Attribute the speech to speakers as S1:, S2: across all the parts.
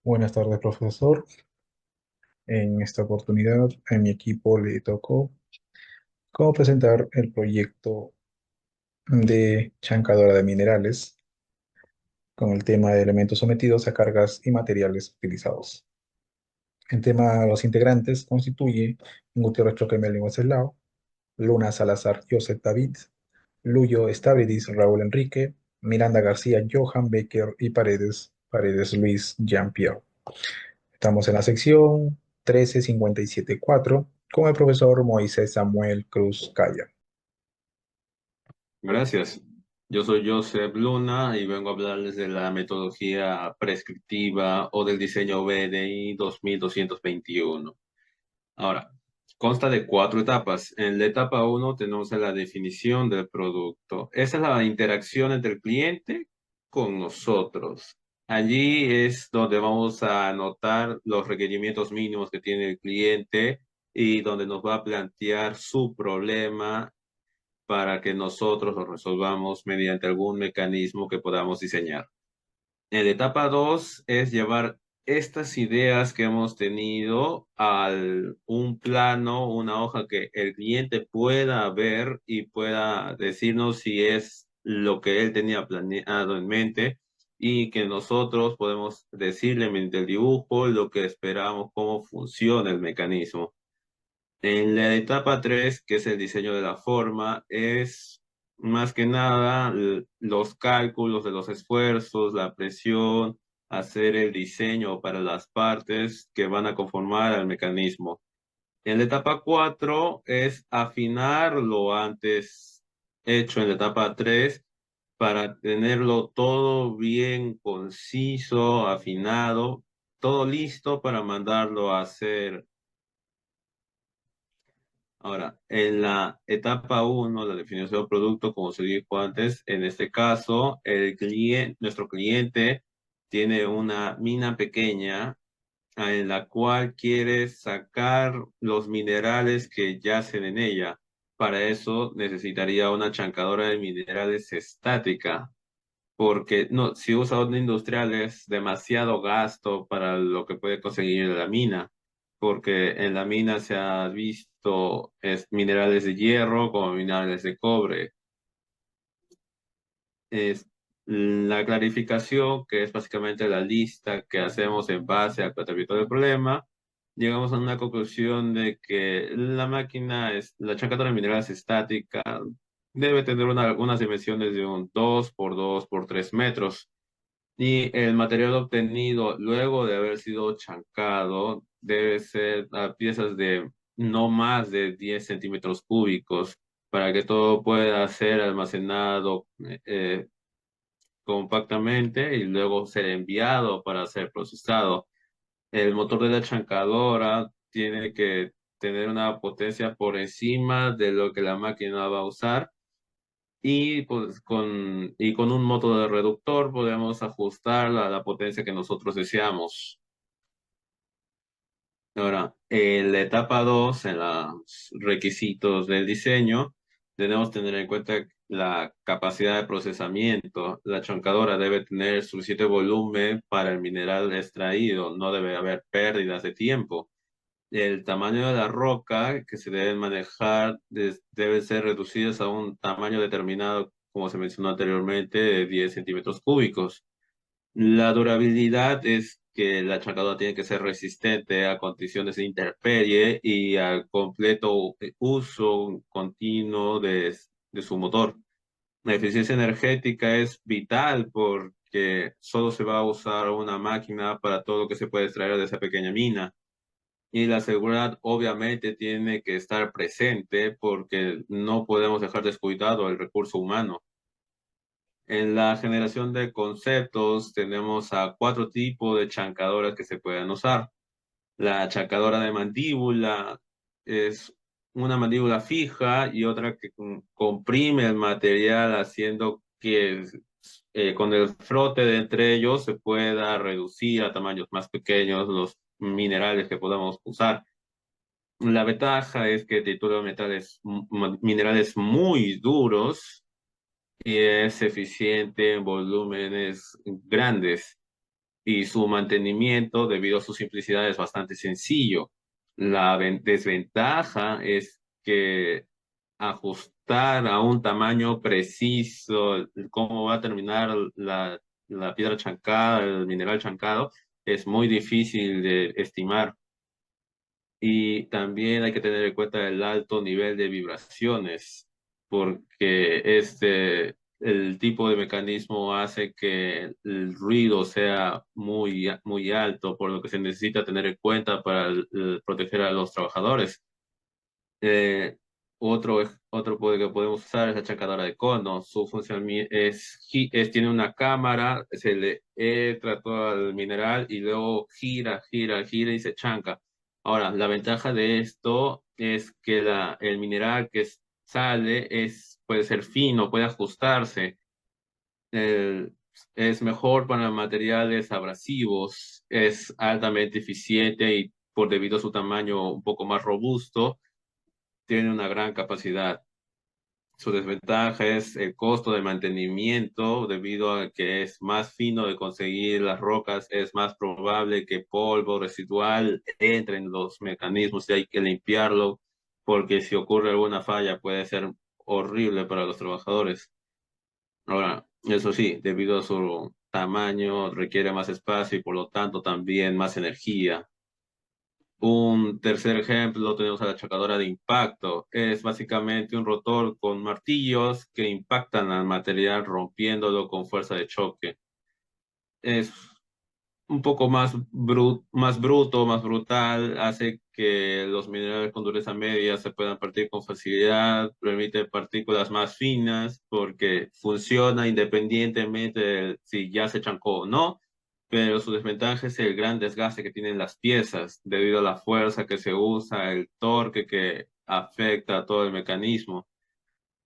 S1: Buenas tardes, profesor. En esta oportunidad, a mi equipo le tocó cómo presentar el proyecto de chancadora de minerales con el tema de elementos sometidos a cargas y materiales utilizados. El tema de los integrantes constituye Gutiérrez Choquemel Wenceslao, Luna Salazar Joseph David, Luyo Stavridis Raúl Enrique, Miranda García Johan Becker y Paredes Luis Jean-Pierre. Estamos en la sección 1357-4 con el profesor Moisés Samuel Cruz Calla.
S2: Gracias. Yo soy Joseph Luna y vengo a hablarles de la metodología prescriptiva o del diseño BDI 2221. Ahora, consta de cuatro etapas. En la etapa uno tenemos la definición del producto. Esa es la interacción entre el cliente con nosotros. Allí es donde vamos a anotar los requerimientos mínimos que tiene el cliente y donde nos va a plantear su problema para que nosotros lo resolvamos mediante algún mecanismo que podamos diseñar. En la etapa 2 es llevar estas ideas que hemos tenido a un plano, una hoja que el cliente pueda ver y pueda decirnos si es lo que él tenía planeado en mente y que nosotros podemos decirle mediante el dibujo lo que esperamos, cómo funciona el mecanismo. En la etapa 3, que es el diseño de la forma, es más que nada los cálculos de los esfuerzos, la presión, hacer el diseño para las partes que van a conformar al mecanismo. En la etapa 4 es afinar lo antes hecho en la etapa 3 para tenerlo todo bien conciso, afinado, todo listo para mandarlo a hacer. Ahora, en la etapa uno, la definición del producto, como se dijo antes, en este caso, nuestro cliente tiene una mina pequeña en la cual quiere sacar los minerales que yacen en ella. Para eso necesitaría una chancadora de minerales estática, porque no, si usa una industrial es demasiado gasto para lo que puede conseguir en la mina, porque en la mina se ha visto minerales de hierro como minerales de cobre. Es la clarificación, que es básicamente la lista que hacemos en base al tratamiento del problema. Llegamos a una conclusión de que la máquina, la chancadora de minerales estática, debe tener unas dimensiones de un 2 por 2 por 3 metros. Y el material obtenido luego de haber sido chancado debe ser a piezas de no más de 10 centímetros cúbicos para que todo pueda ser almacenado compactamente y luego ser enviado para ser procesado. El motor de la chancadora tiene que tener una potencia por encima de lo que la máquina va a usar y pues con un método de reductor podemos ajustar la potencia que nosotros deseamos. Ahora, en la etapa 2 en los requisitos del diseño, debemos tener en cuenta la capacidad de procesamiento. La chancadora debe tener suficiente volumen para el mineral extraído, no debe haber pérdidas de tiempo. El tamaño de la roca que se deben manejar debe ser reducidas a un tamaño determinado, como se mencionó anteriormente, de 10 centímetros cúbicos. La durabilidad es que la chancadora tiene que ser resistente a condiciones de intemperie y al completo uso continuo de su motor. La eficiencia energética es vital porque solo se va a usar una máquina para todo lo que se puede extraer de esa pequeña mina. Y la seguridad obviamente tiene que estar presente porque no podemos dejar descuidado el recurso humano. En la generación de conceptos tenemos a cuatro tipos de chancadoras que se pueden usar. La chancadora de mandíbula es una mandíbula fija y otra que comprime el material haciendo que con el frote de entre ellos se pueda reducir a tamaños más pequeños los minerales que podamos usar. La ventaja es que tritura minerales muy duros y es eficiente en volúmenes grandes. y su mantenimiento, debido a su simplicidad, es bastante sencillo. La desventaja es que ajustar a un tamaño preciso cómo va a terminar la piedra chancada, el mineral chancado, es muy difícil de estimar. Y también hay que tener en cuenta el alto nivel de vibraciones, porque el tipo de mecanismo hace que el ruido sea muy alto, por lo que se necesita tener en cuenta para proteger a los trabajadores. Eh, otro que podemos usar es la chacadora de cono. Su función tiene una cámara, se le entra todo el mineral y luego gira y se chanca. Ahora, la ventaja de esto es que el mineral que sale puede ser fino, puede ajustarse. El- es mejor para materiales abrasivos, es altamente eficiente y debido a su tamaño un poco más robusto tiene una gran capacidad. Su desventaja es el costo de mantenimiento, debido a que es más fino de conseguir las rocas, es más probable que polvo residual entre en los mecanismos y hay que limpiarlo, porque si ocurre alguna falla puede ser horrible para los trabajadores. Ahora, eso sí, debido a su tamaño, requiere más espacio y por lo tanto también más energía. Un tercer ejemplo tenemos a la chocadora de impacto. Es básicamente un rotor con martillos que impactan al material rompiéndolo con fuerza de choque. Es un poco más bruto, más brutal, hace que los minerales con dureza media se puedan partir con facilidad, permite partículas más finas porque funciona independientemente de si ya se chancó o no, pero su desventaja es el gran desgaste que tienen las piezas debido a la fuerza que se usa, el torque que afecta a todo el mecanismo.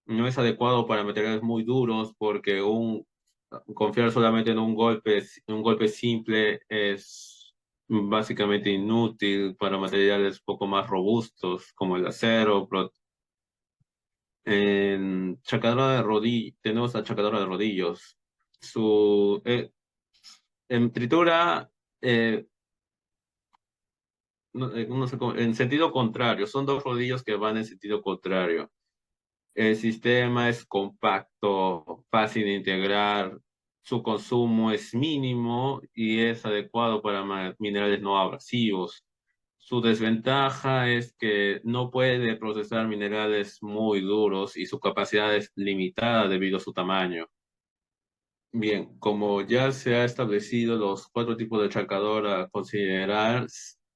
S2: No es adecuado para materiales muy duros porque confiar solamente en un golpe simple es básicamente inútil para materiales poco más robustos como el acero. En chacadora de rodillos, tenemos la chacadora de rodillos. En tritura, eh, no sé en sentido contrario, son dos rodillos que van en sentido contrario. El sistema es compacto, fácil de integrar, su consumo es mínimo y es adecuado para minerales no abrasivos. Su desventaja es que no puede procesar minerales muy duros y su capacidad es limitada debido a su tamaño. Bien, como ya se ha establecido los cuatro tipos de chacador a considerar,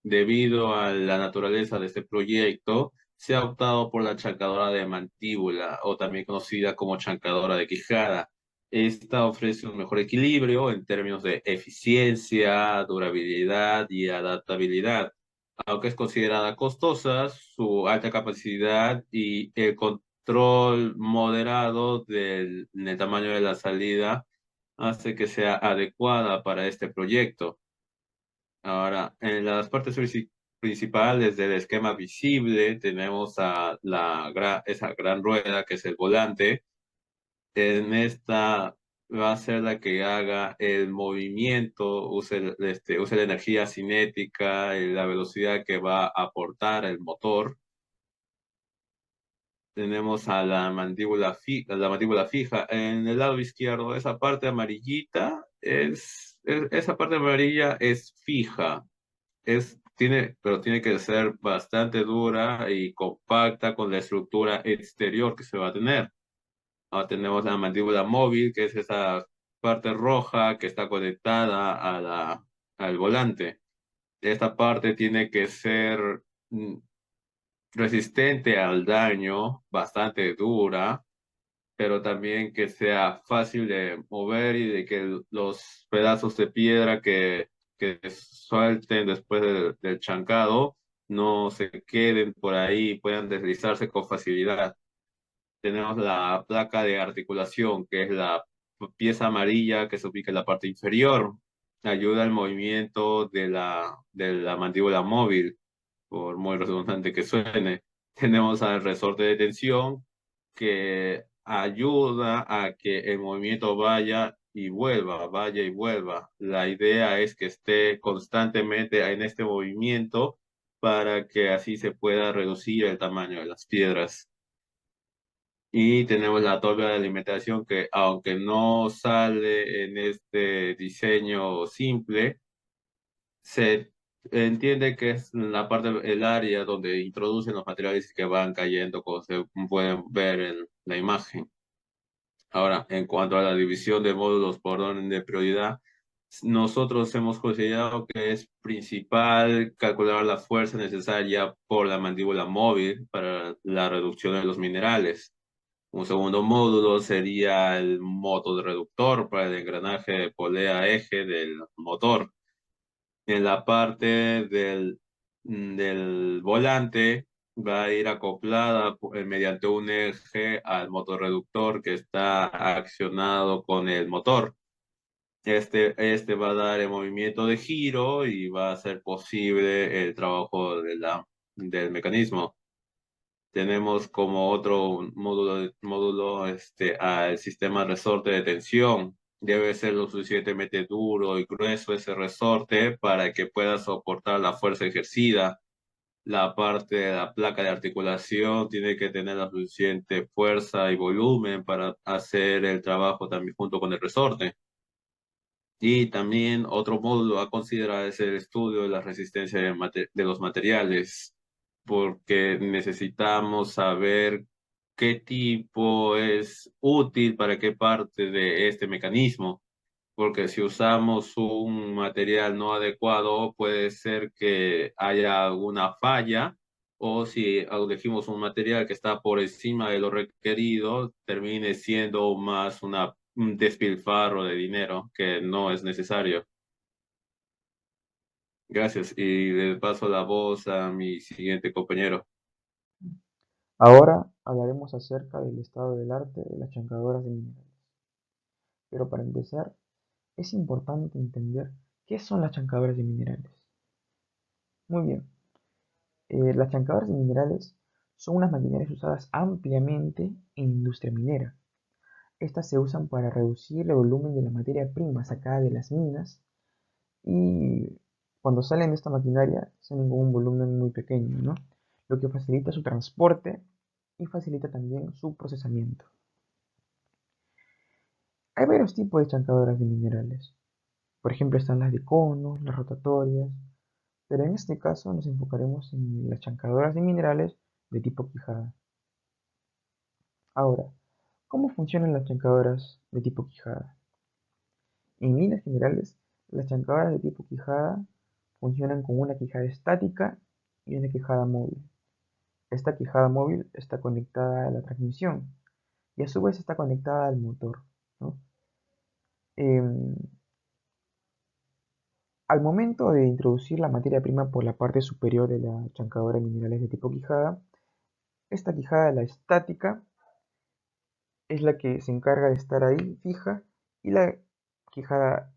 S2: debido a la naturaleza de este proyecto, se ha optado por la chancadora de mandíbula o también conocida como chancadora de quijada. Esta ofrece un mejor equilibrio en términos de eficiencia, durabilidad y adaptabilidad. Aunque es considerada costosa, su alta capacidad y el control moderado del tamaño de la salida hace que sea adecuada para este proyecto. Ahora, en las partes principales del esquema visible tenemos esa gran rueda que es el volante. En esta va a ser la que haga el movimiento, use la energía cinética y la velocidad que va a aportar el motor. Tenemos a la mandíbula fija. En el lado izquierdo, esa parte amarillita esa parte amarilla es fija. Pero tiene que ser bastante dura y compacta con la estructura exterior que se va a tener. Ahora tenemos la mandíbula móvil, que es esa parte roja que está conectada al volante. Esta parte tiene que ser mm, resistente al daño, bastante dura, pero también que sea fácil de mover y de que los pedazos de piedra que suelten después del chancado no se queden por ahí y puedan deslizarse con facilidad. Tenemos la placa de articulación, que es la pieza amarilla que se ubica en la parte inferior. Ayuda al movimiento de la mandíbula móvil, por muy redundante que suene. Tenemos al resorte de tensión que ayuda a que el movimiento vaya y vuelva, vaya y vuelva. La idea es que esté constantemente en este movimiento para que así se pueda reducir el tamaño de las piedras. Y tenemos la tabla de alimentación que, aunque no sale en este diseño simple, se entiende que es la parte, el área donde introducen los materiales que van cayendo, como se pueden ver en la imagen. Ahora, en cuanto a la división de módulos por orden de prioridad, nosotros hemos considerado que es principal calcular la fuerza necesaria por la mandíbula móvil para la reducción de los minerales. Un segundo módulo sería el motor reductor para el engranaje de polea-eje del motor. En la parte del volante va a ir acoplada mediante un eje al motor reductor que está accionado con el motor. Este va a dar el movimiento de giro y va a hacer posible el trabajo del mecanismo. Tenemos como otro módulo al sistema resorte de tensión. Debe ser lo suficientemente duro y grueso ese resorte para que pueda soportar la fuerza ejercida. La parte de la placa de articulación tiene que tener la suficiente fuerza y volumen para hacer el trabajo también junto con el resorte. Y también otro módulo a considerar es el estudio de la resistencia de los materiales, porque necesitamos saber qué tipo es útil para qué parte de este mecanismo, porque si usamos un material no adecuado, puede ser que haya alguna falla, o si elegimos un material que está por encima de lo requerido, termine siendo más un despilfarro de dinero que no es necesario. Gracias. Y le paso la voz a mi siguiente compañero.
S3: Ahora hablaremos acerca del estado del arte de las chancadoras de minerales. Pero para empezar, es importante entender qué son las chancadoras de minerales. Muy bien, las chancadoras de minerales son unas maquinarias usadas ampliamente en industria minera. Estas se usan para reducir el volumen de la materia prima sacada de las minas y cuando salen de esta maquinaria salen con un volumen muy pequeño, ¿no? Lo que facilita su transporte y facilita también su procesamiento. Hay varios tipos de chancadoras de minerales. Por ejemplo, están las de cono, las rotatorias, pero en este caso nos enfocaremos en las chancadoras de minerales de tipo quijada. Ahora, ¿cómo funcionan las chancadoras de tipo quijada? En líneas generales, las chancadoras de tipo quijada funcionan con una quijada estática y una quijada móvil. Esta quijada móvil está conectada a la transmisión y a su vez está conectada al motor, ¿no? Em, Al momento de introducir la materia prima por la parte superior de la chancadora de minerales de tipo quijada, esta quijada, la estática, es la que se encarga de estar ahí fija y la quijada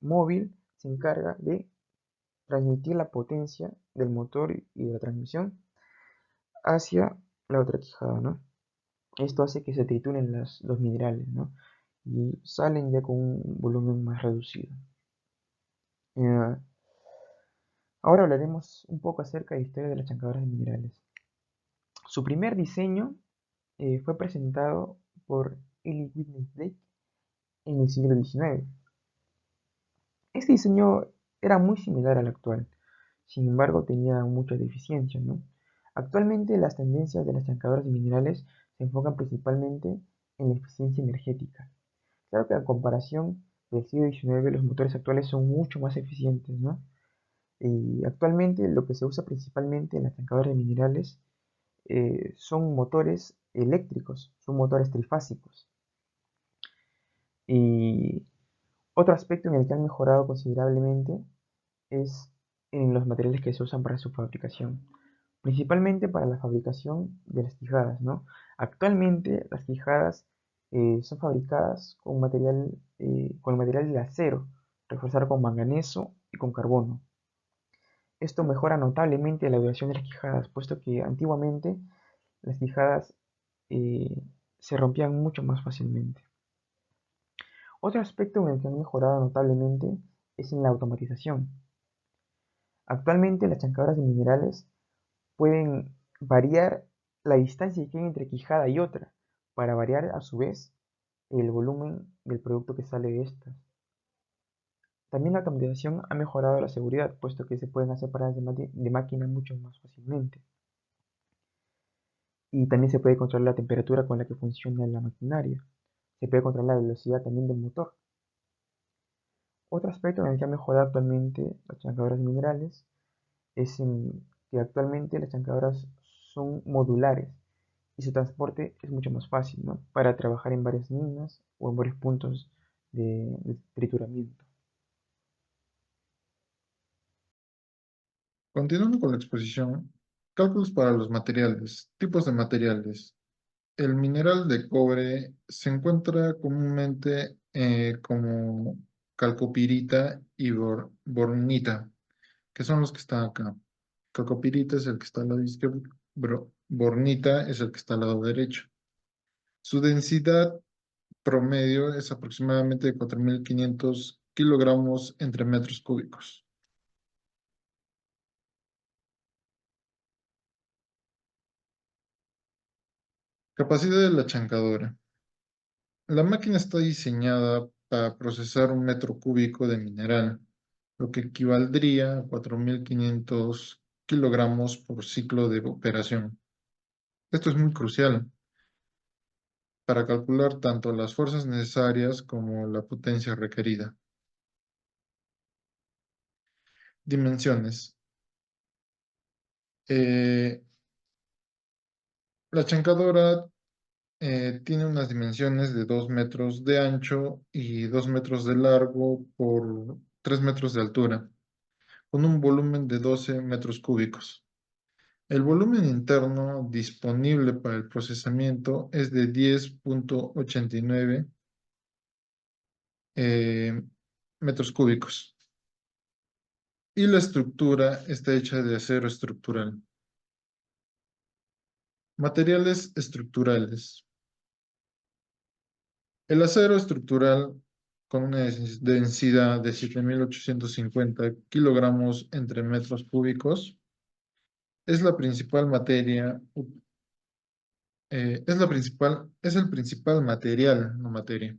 S3: móvil se encarga de transmitir la potencia del motor y de la transmisión hacia la otra quijada, ¿no? Esto hace que se trituren los minerales, ¿no? Y salen ya con un volumen más reducido. Eh, Ahora hablaremos un poco acerca de la historia de las chancadoras de minerales. Su primer diseño fue presentado por Eli Whitney Blake en el siglo XIX. Este diseño era muy similar al actual, sin embargo tenía muchas deficiencias, ¿no? Actualmente las tendencias de las chancadoras de minerales se enfocan principalmente en la eficiencia energética. Claro que a comparación del siglo XIX los motores actuales son mucho más eficientes, ¿no? Y actualmente lo que se usa principalmente en las chancadoras de minerales son motores eléctricos, son motores trifásicos. Y otro aspecto en el que han mejorado considerablemente es en los materiales que se usan para su fabricación, principalmente para la fabricación de las quijadas, ¿no? Actualmente las quijadas son fabricadas con material de acero, reforzado con manganeso y con carbono. Esto mejora notablemente la duración de las quijadas, puesto que antiguamente las quijadas eh, se rompían mucho más fácilmente. Otro aspecto en el que han mejorado notablemente es en la automatización. Actualmente las chancadoras de minerales pueden variar la distancia que hay entre quijada y otra, para variar a su vez el volumen del producto que sale de estas. También la automatización ha mejorado la seguridad, puesto que se pueden hacer paradas de máquina mucho más fácilmente. Y también se puede controlar la temperatura con la que funciona la maquinaria. Se puede controlar la velocidad también del motor. Otro aspecto en el que ha mejorado actualmente las chancadoras minerales es en que actualmente las chancadoras son modulares y su transporte es mucho más fácil, ¿no? Para trabajar en varias minas o en varios puntos de trituramiento.
S4: Continuando con la exposición, cálculos para los materiales, tipos de materiales. El mineral de cobre se encuentra comúnmente como calcopirita y bornita, que son los que están acá. Calcopirita es el que está al lado izquierdo, bornita es el que está al lado derecho. Su densidad promedio es aproximadamente de 4.500 kilogramos entre metros cúbicos. Capacidad de la chancadora. La máquina está diseñada para procesar un metro cúbico de mineral, lo que equivaldría a 4.500 kilogramos por ciclo de operación. Esto es muy crucial para calcular tanto las fuerzas necesarias como la potencia requerida. Dimensiones. Eh, la chancadora tiene unas dimensiones de 2 metros de ancho y 2 metros de largo por 3 metros de altura, con un volumen de 12 metros cúbicos. El volumen interno disponible para el procesamiento es de 10,89 eh, metros cúbicos y la estructura está hecha de acero estructural. Materiales estructurales. El acero estructural con una densidad de 7.850 kilogramos entre metros cúbicos es la principal materia, es el principal material, no materia,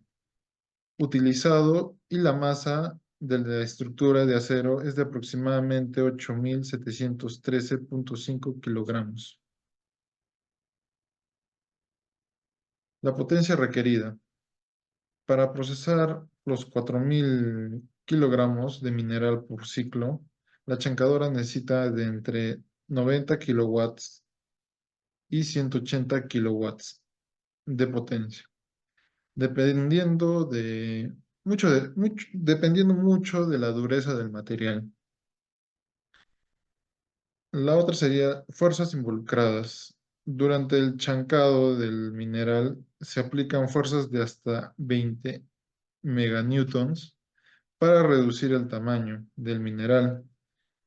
S4: utilizado y la masa de la estructura de acero es de aproximadamente 8.713,5 kilogramos. La potencia requerida. Para procesar los 4.000 kilogramos de mineral por ciclo, la chancadora necesita de entre 90 kilowatts y 180 kilowatts de potencia, dependiendo dependiendo mucho de la dureza del material. La otra sería fuerzas involucradas. Durante el chancado del mineral se aplican fuerzas de hasta 20 meganewtons para reducir el tamaño del mineral.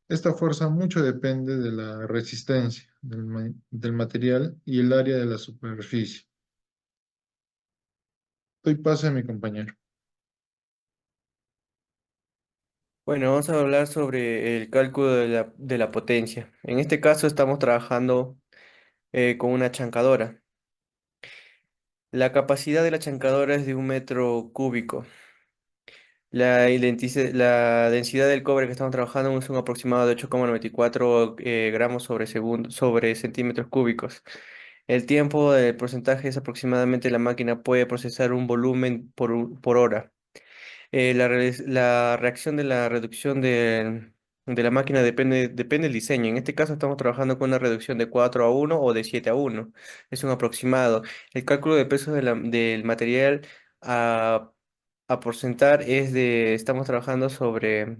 S4: Esta fuerza mucho depende de la resistencia del material y el área de la superficie. Doy paso a mi compañero.
S5: Bueno, vamos a hablar sobre el cálculo de la potencia. En este caso estamos trabajando con una chancadora. La capacidad de la chancadora es de 1 metro cúbico. La densidad del cobre que estamos trabajando es un aproximado de 8,94 gramos sobre segundo, sobre centímetros cúbicos. El tiempo de porcentaje es aproximadamente la máquina puede procesar un volumen por hora. La reacción de la reducción de la máquina depende del diseño. En este caso estamos trabajando con una reducción de 4:1 o de 7:1. Es un aproximado. El cálculo de peso del material a, a porcentar estamos trabajando sobre,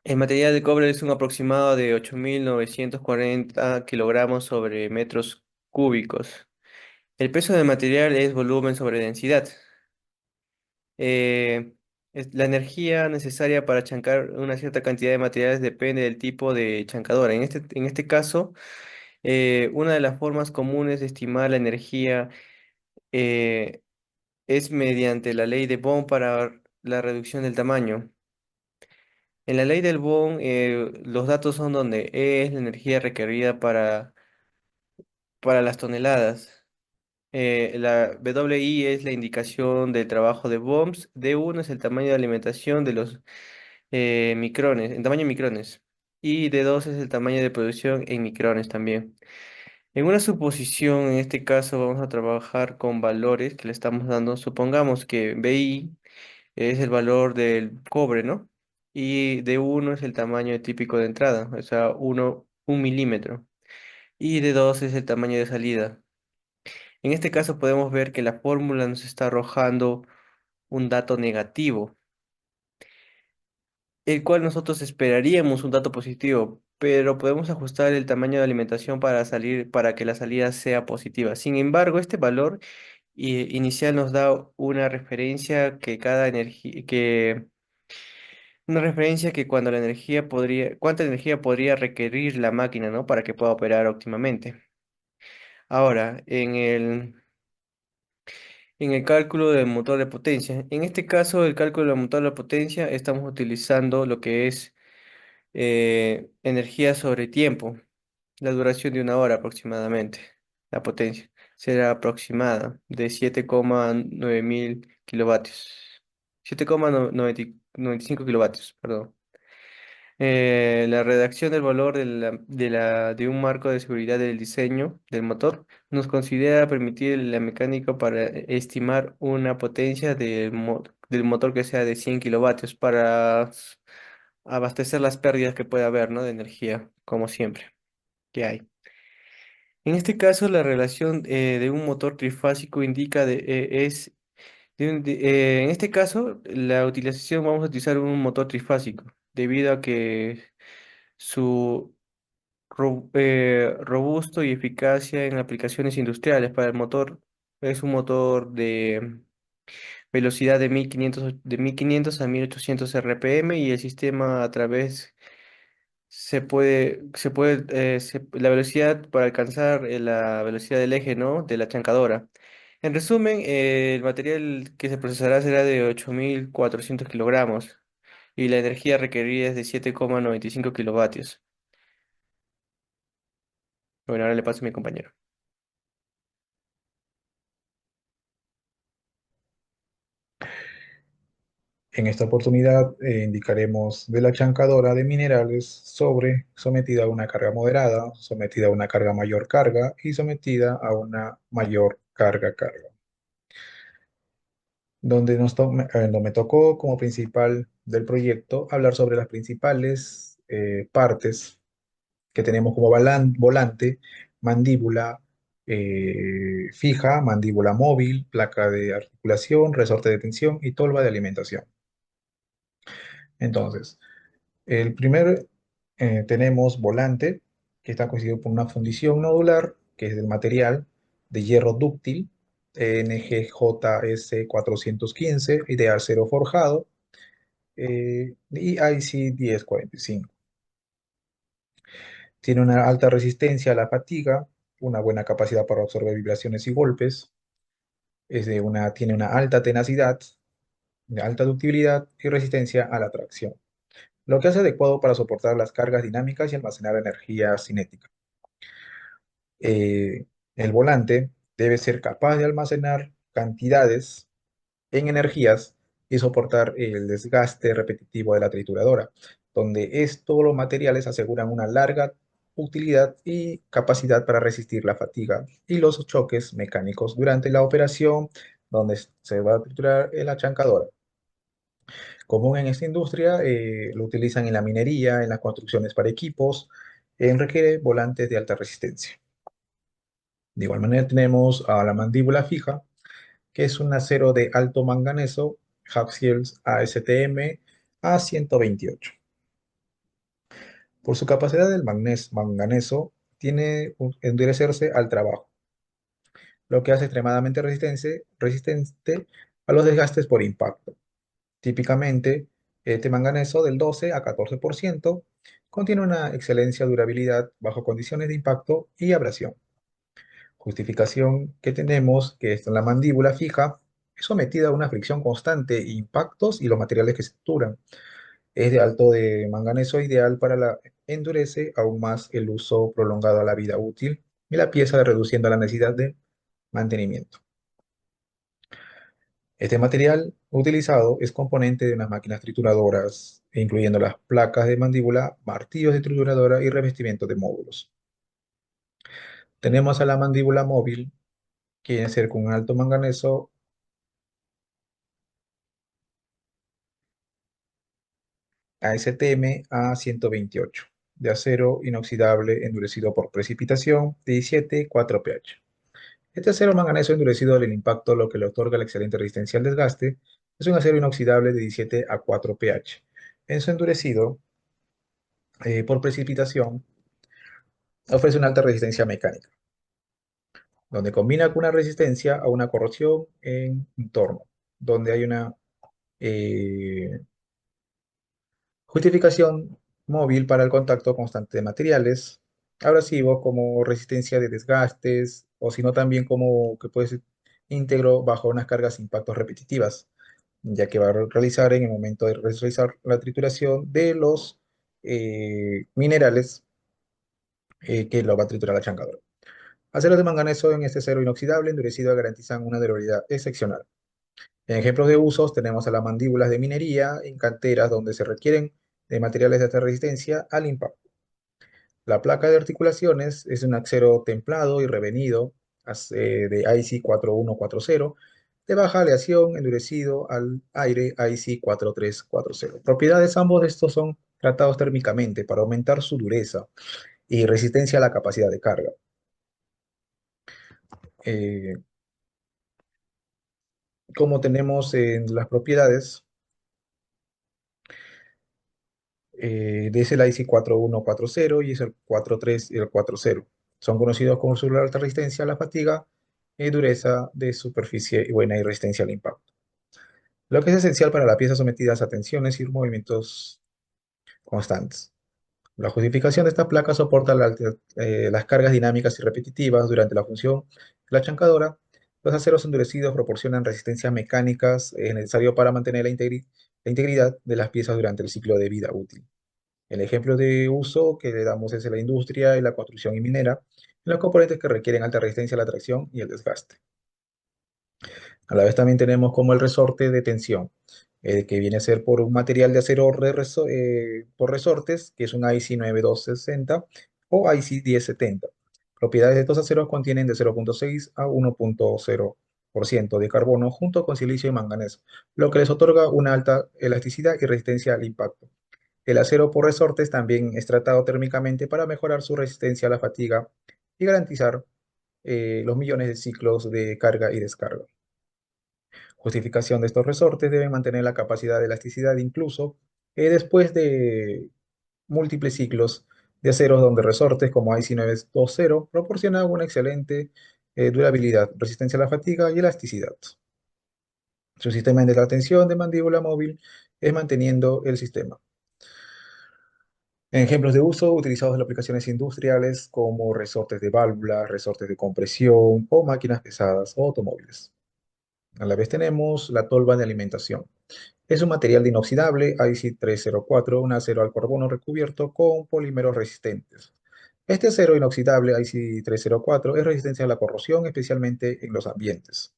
S5: el material de cobre es un aproximado de 8.940 kilogramos sobre metros cúbicos. El peso del material es volumen sobre densidad. Eh, la energía necesaria para chancar una cierta cantidad de materiales depende del tipo de chancadora. En este caso, una de las formas comunes de estimar la energía eh, es mediante la ley de Bohm para la reducción del tamaño. En la ley del Bohm, los datos son donde E es la energía requerida para las toneladas. La WI es la indicación del trabajo de Bohms. D1 es el tamaño de alimentación de los micrones, en tamaño de micrones. Y D2 es el tamaño de producción en micrones también. En una suposición, en este caso, vamos a trabajar con valores que le estamos dando. Supongamos que BI es el valor del cobre, ¿no? Y D1 es el tamaño típico de entrada, o sea, 1 milímetro. Y D2 es el tamaño de salida. En este caso podemos ver que la fórmula nos está arrojando un dato negativo, el cual nosotros esperaríamos un dato positivo, pero podemos ajustar el tamaño de alimentación para salir, para que la salida sea positiva. Sin embargo, este valor inicial nos da una referencia que cada energía, una referencia que cuando la energía podría, cuánta energía podría requerir la máquina, ¿no? Para que pueda operar óptimamente. Ahora, en el cálculo del motor de potencia. En este caso, el cálculo del motor de potencia, estamos utilizando lo que es energía sobre tiempo, la duración de 1 hora aproximadamente. La potencia será aproximada de 7,9 mil kilovatios. 7,95 kilovatios, perdón. La redacción del valor de un marco de seguridad del diseño del motor nos considera permitir la mecánica para estimar una potencia del motor que sea de 100 kilovatios para abastecer las pérdidas que puede haber, ¿no? De energía, como siempre, que hay. En este caso, la relación de un motor trifásico indica es en este caso, la utilización vamos a utilizar un motor trifásico, debido a que su robusto y eficacia en aplicaciones industriales. Para el motor, es un motor de velocidad de 1500 a 1800 RPM, y el sistema a través la velocidad para alcanzar la velocidad del eje, ¿no? De la chancadora. En resumen, el material que se procesará será de 8400 kilogramos y la energía requerida es de 7,95 kilovatios. Bueno, ahora le paso a mi compañero.
S1: En esta oportunidad indicaremos de la chancadora de minerales sometida a una carga moderada, sometida a una carga mayor carga y sometida a una mayor carga carga. Donde me tocó como principal del proyecto hablar sobre las principales partes que tenemos como volante, mandíbula fija, mandíbula móvil, placa de articulación, resorte de tensión y tolva de alimentación. Entonces, el primer tenemos volante, que está constituido por una fundición nodular, que es del material de hierro dúctil, NGJS 415 y de acero forjado, y IC 1045. Tiene una alta resistencia a la fatiga, una buena capacidad para absorber vibraciones y golpes, tiene una alta tenacidad, de alta ductibilidad y resistencia a la tracción, lo que hace adecuado para soportar las cargas dinámicas y almacenar energía cinética. Eh, el volante debe ser capaz de almacenar cantidades en energías y soportar el desgaste repetitivo de la trituradora, donde todos los materiales aseguran una larga utilidad y capacidad para resistir la fatiga y los choques mecánicos durante la operación donde se va a triturar la chancadora. Común en esta industria, lo utilizan en la minería, en las construcciones para equipos, requiere volantes de alta resistencia. De igual manera tenemos a la mandíbula fija, que es un acero de alto manganeso, Hartzell ASTM A128. Por su capacidad del manganeso, tiene endurecerse al trabajo, lo que hace extremadamente resistente a los desgastes por impacto. Típicamente, este manganeso del 12 a 14% contiene una excelente durabilidad bajo condiciones de impacto y abrasión. Justificación que tenemos, que es la mandíbula fija, es sometida a una fricción constante, impactos y los materiales que se estructuran. Es de alto de manganeso, ideal para la endurece aún más el uso prolongado a la vida útil y la pieza reduciendo la necesidad de mantenimiento. Este material utilizado es componente de unas máquinas trituradoras, incluyendo las placas de mandíbula, martillos de trituradora y revestimiento de módulos. Tenemos a la mandíbula móvil, que viene a ser con alto manganeso ASTM A128, de acero inoxidable endurecido por precipitación, 17, 4 pH. Este acero manganeso endurecido del impacto, lo que le otorga la excelente resistencia al desgaste, es un acero inoxidable de 17 a 4 pH. En su endurecido por precipitación, ofrece una alta resistencia mecánica, donde combina con una resistencia a una corrosión en entorno, donde hay una eh, justificación móvil para el contacto constante de materiales, abrasivos como resistencia de desgastes, o sino también como que puede ser íntegro bajo unas cargas e impactos repetitivas, ya que va a realizar en el momento de realizar la trituración de los minerales que lo va a triturar la chancadora. Aceros de manganeso en este acero inoxidable endurecido garantizan una durabilidad excepcional. En ejemplos de usos tenemos a las mandíbulas de minería en canteras donde se requieren de materiales de alta resistencia al impacto. La placa de articulaciones es un acero templado y revenido de IC 4140 de baja aleación endurecido al aire IC 4340. Propiedades ambos de estos son tratados térmicamente para aumentar su dureza y resistencia a la capacidad de carga. Eh, Como tenemos en las propiedades, de ese el IC 4140 y es el 43 y el 40. Son conocidos como su alta resistencia a la fatiga y dureza de superficie y buena y resistencia al impacto. Lo que es esencial para la pieza sometida a tensiones y movimientos constantes. La justificación de esta placa soporta las cargas dinámicas y repetitivas durante la función de la chancadora. Los aceros endurecidos proporcionan resistencias mecánicas necesario para mantener la integridad de las piezas durante el ciclo de vida útil. El ejemplo de uso que le damos es en la industria, en la construcción y minera, en los componentes que requieren alta resistencia a la tracción y el desgaste. A la vez también tenemos como el resorte de tensión, que viene a ser por un material de acero por resortes, que es un IC 9260 o IC 1070. Propiedades de estos aceros contienen de 0.6 a 1.0% de carbono junto con silicio y manganeso, lo que les otorga una alta elasticidad y resistencia al impacto. El acero por resortes también es tratado térmicamente para mejorar su resistencia a la fatiga y garantizar los millones de ciclos de carga y descarga. Justificación de estos resortes deben mantener la capacidad de elasticidad incluso después de múltiples ciclos de aceros donde resortes como IC920 proporcionan una excelente durabilidad, resistencia a la fatiga y elasticidad. Su sistema de la tensión de mandíbula móvil es manteniendo el sistema. Ejemplos de uso utilizados en aplicaciones industriales como resortes de válvulas, resortes de compresión o máquinas pesadas o automóviles. A la vez tenemos la tolva de alimentación. Es un material de inoxidable IC304, un acero al carbono recubierto con polímeros resistentes. Este acero inoxidable IC304 es resistente a la corrosión, especialmente en los ambientes.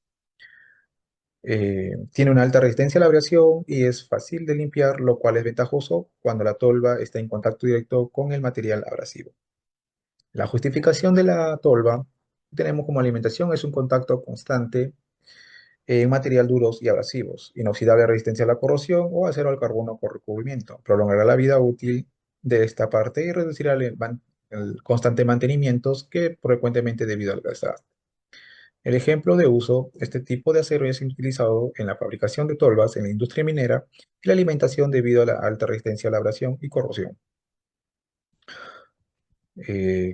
S1: Tiene una alta resistencia a la abrasión y es fácil de limpiar, lo cual es ventajoso cuando la tolva está en contacto directo con el material abrasivo. La justificación de la tolva tenemos como alimentación es un contacto constante en material duros y abrasivos, inoxidable a resistencia a la corrosión o acero al carbono con recubrimiento. Prolongará la vida útil de esta parte y reducirá el constante mantenimiento que frecuentemente debido al desgaste. El ejemplo de uso, este tipo de acero es utilizado en la fabricación de tolvas en la industria minera y la alimentación debido a la alta resistencia a la abrasión y corrosión.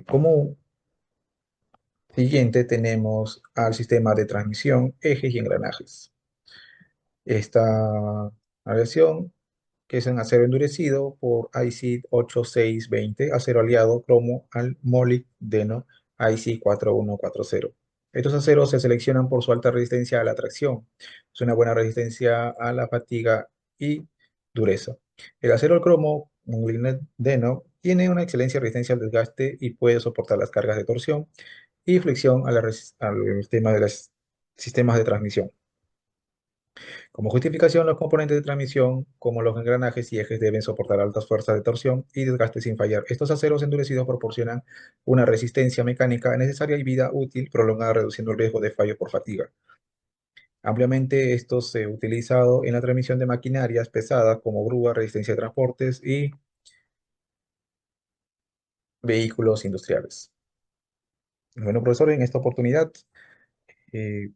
S1: Como siguiente tenemos al sistema de transmisión, ejes y engranajes. Esta aleación, que es en acero endurecido por IC 8620, acero aliado cromo al molibdeno IC 4140. Estos aceros se seleccionan por su alta resistencia a la tracción, es una buena resistencia a la fatiga y dureza. El acero al cromo, molibdeno, tiene una excelente resistencia al desgaste y puede soportar las cargas de torsión y flexión al tema de los sistemas de transmisión. Como justificación, los componentes de transmisión, como los engranajes y ejes, deben soportar altas fuerzas de torsión y desgaste sin fallar. Estos aceros endurecidos proporcionan una resistencia mecánica necesaria y vida útil prolongada, reduciendo el riesgo de fallo por fatiga. Ampliamente esto se ha utilizado en la transmisión de maquinarias pesadas como grúas, resistencia de transportes y vehículos industriales. Bueno, profesor, en esta oportunidad eh,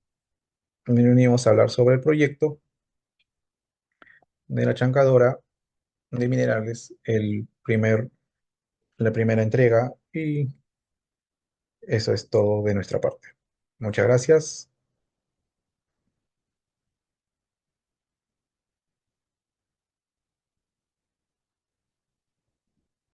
S1: venimos a hablar sobre el proyecto de la chancadora de minerales, la primera entrega, y eso es todo de nuestra parte. Muchas gracias.